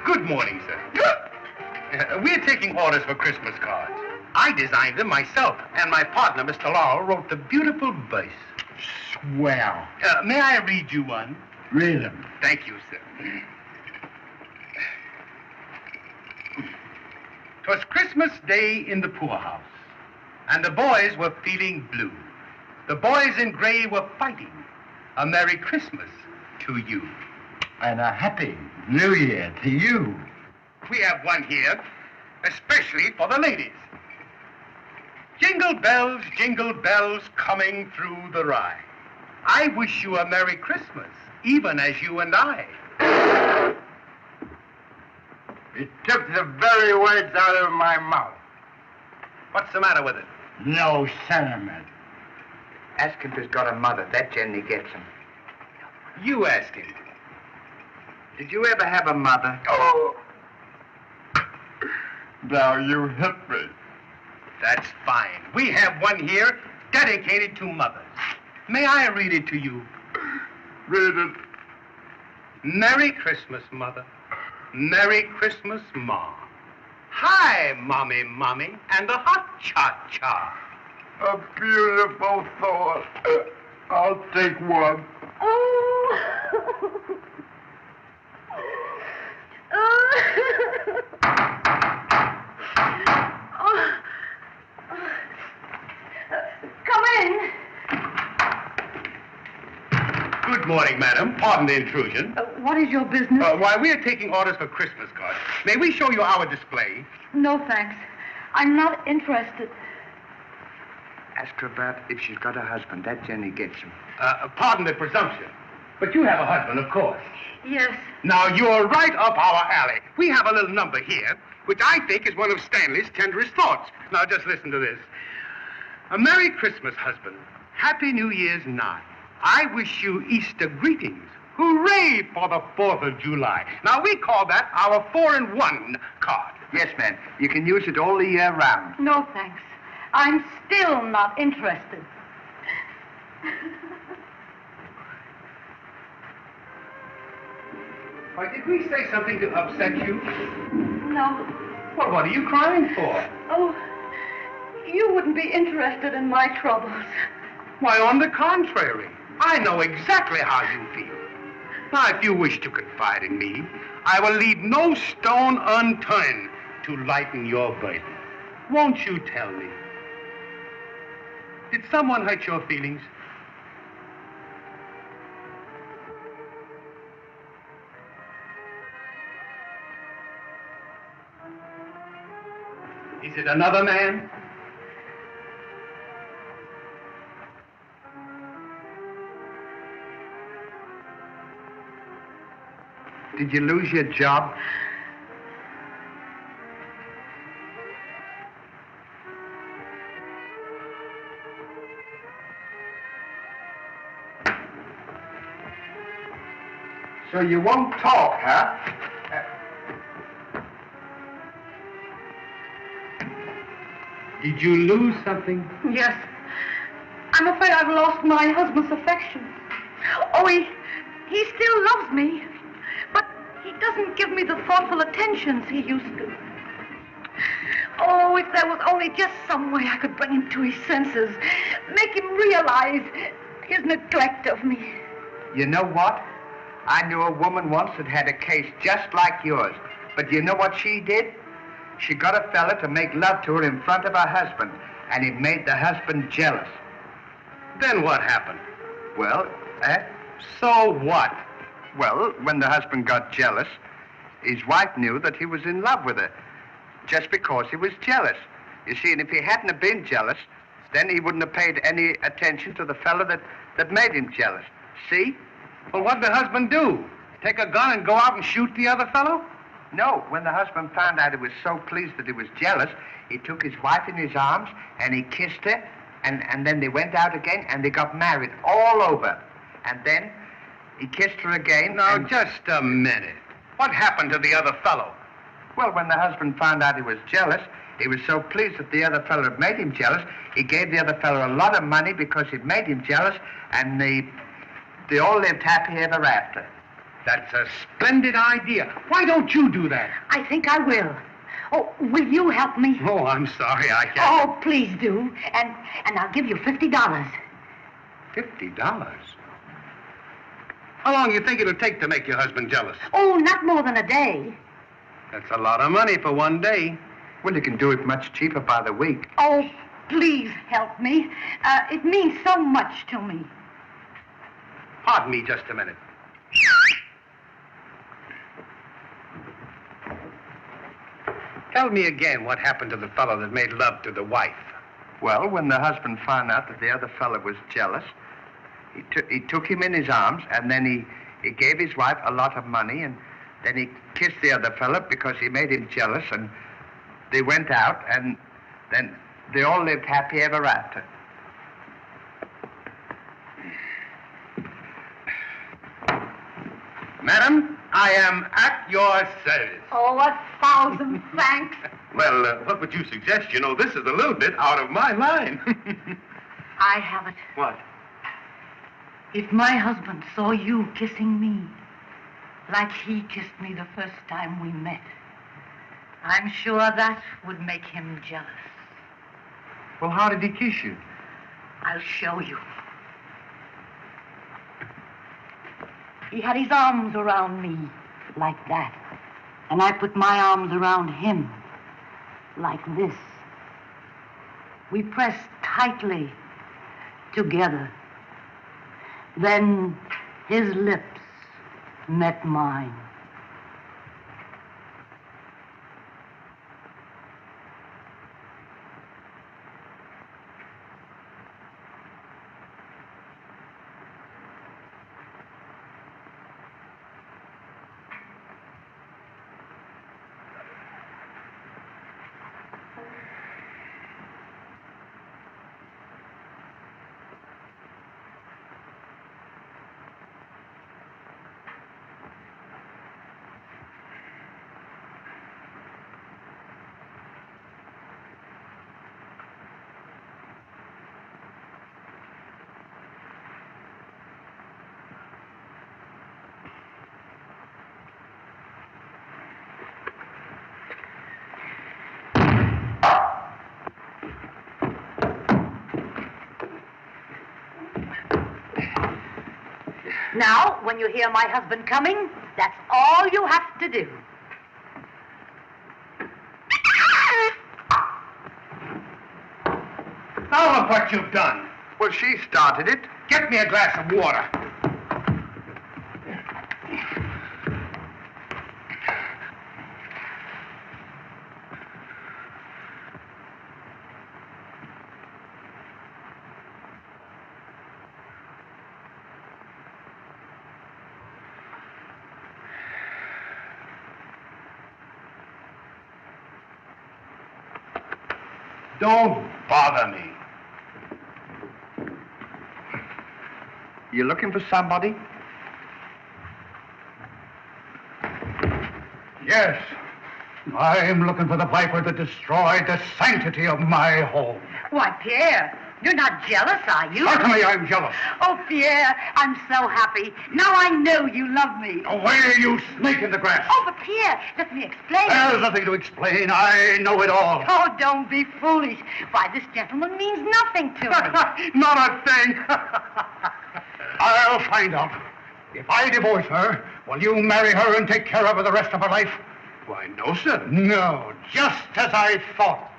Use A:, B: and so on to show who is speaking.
A: Good morning, sir. We're taking orders for Christmas cards. I designed them myself, and my partner, Mr. Laurel, wrote the beautiful verse.
B: Swell.
A: May I read you one?
B: Read them.
A: Thank you, sir. 'Twas Christmas Day in the poorhouse, and the boys were feeling blue. The boys in gray were fighting. A Merry Christmas to you.
B: And a Happy New Year to you.
A: We have one here, especially for the ladies. Jingle bells coming through the rye. I wish you a Merry Christmas, even as you and I.
B: It took the very words out of my mouth.
A: What's the matter with it?
B: No sentiment.
C: Ask him if he's got a mother. That Jenny gets him.
A: You ask him.
C: Did you ever have a mother?
B: Oh. Now you hit me.
A: That's fine. We have one here dedicated to mothers. May I read it to you?
B: Read it.
A: Merry Christmas, Mother. Merry Christmas, Ma. Hi, Mommy, and the hot cha-cha.
B: A beautiful thought. I'll take one.
D: Come in.
A: Good morning, madam. Pardon the intrusion.
D: What is your business?
A: Why, we are taking orders for Christmas cards. May we show you our display?
D: No, thanks. I'm not interested.
C: Ask her about if she's got a husband. That Jenny gets him.
A: Pardon the presumption, but you have a husband, of course.
D: Yes.
A: Now, you're right up our alley. We have a little number here, which I think is one of Stanley's tenderest thoughts. Now, just listen to this. A Merry Christmas, husband. Happy New Year's nigh. I wish you Easter greetings. Hooray for the 4th of July. Now, we call that our 4-in-1 card.
C: Yes, ma'am. You can use it all the year round.
D: No, thanks. I'm still not interested.
A: Why, did we say something to upset you?
D: No.
A: Well, what are you crying for?
D: Oh, you wouldn't be interested in my troubles.
A: Why, on the contrary, I know exactly how you feel. Now, if you wish to confide in me, I will leave no stone unturned to lighten your burden. Won't you tell me? Did someone hurt your feelings? Is it another man?
C: Did you lose your job? So you won't talk, huh?
A: Did you lose something?
D: Yes. I'm afraid I've lost my husband's affection. Oh, he still loves me, but he doesn't give me the thoughtful attentions he used to. Oh, if there was only just some way I could bring him to his senses, make him realize his neglect of me.
C: You know what? I knew a woman once that had a case just like yours. But you know what she did? She got a fella to make love to her in front of her husband, and it made the husband jealous.
A: Then what happened?
C: Well,
A: So what?
C: Well, when the husband got jealous, his wife knew that he was in love with her, just because he was jealous. You see, and if he hadn't have been jealous, then he wouldn't have paid any attention to the fellow that made him jealous. See?
A: Well, what'd the husband do? Take a gun and go out and shoot the other fellow?
C: No, when the husband found out he was so pleased that he was jealous, he took his wife in his arms and he kissed her, and then they went out again and they got married all over. And then he kissed her again.
A: Now, just a minute. What happened to the other fellow?
C: Well, when the husband found out he was jealous, he was so pleased that the other fellow had made him jealous, he gave the other fellow a lot of money because he'd made him jealous, and they all lived happy ever after.
A: That's a splendid idea. Why don't you do that?
D: I think I will. Oh, will you help me?
A: Oh, I'm sorry, I can't.
D: Oh, please do. And I'll give you $50.
A: $50? How long do you think it'll take to make your husband jealous?
D: Oh, not more than a day.
A: That's a lot of money for one day.
C: Well, you can do it much cheaper by the week.
D: Oh, please help me. It means so much to me.
A: Pardon me just a minute. Tell me again what happened to the fellow that made love to the wife.
C: Well, when the husband found out that the other fellow was jealous, he took him in his arms, and then he gave his wife a lot of money, and then he kissed the other fellow because he made him jealous, and they went out, and then they all lived happy ever after.
A: Madam, I am at your service.
D: Oh, 1,000 thanks.
A: Well, what would you suggest? You know, this is a little bit out of my line.
D: I have it.
A: What?
D: If my husband saw you kissing me like he kissed me the first time we met, I'm sure that would make him jealous.
C: Well, how did he kiss you?
D: I'll show you. He had his arms around me like that. And I put my arms around him like this. We pressed tightly together. Then his lips met mine. Now, when you hear my husband coming, that's all you have to do.
A: Now look what you've done.
C: Well, she started it.
A: Get me a glass of water. Don't bother me.
C: You looking for somebody?
A: Yes. I'm looking for the viper that destroyed the sanctity of my home.
D: Why, Pierre, you're not jealous, are you?
A: Certainly I'm jealous.
D: Oh, Pierre, I'm so happy. Now I know you love me.
A: Away, you snake in the grass.
D: Oh, but Pierre, let me explain.
A: There's nothing to explain. I know it all.
D: Oh, don't be foolish. Why, this gentleman means nothing to me.
A: Not a thing. I'll find out. If I divorce her, will you marry her and take care of her the rest of her life? Why, no, sir. No, just as I thought.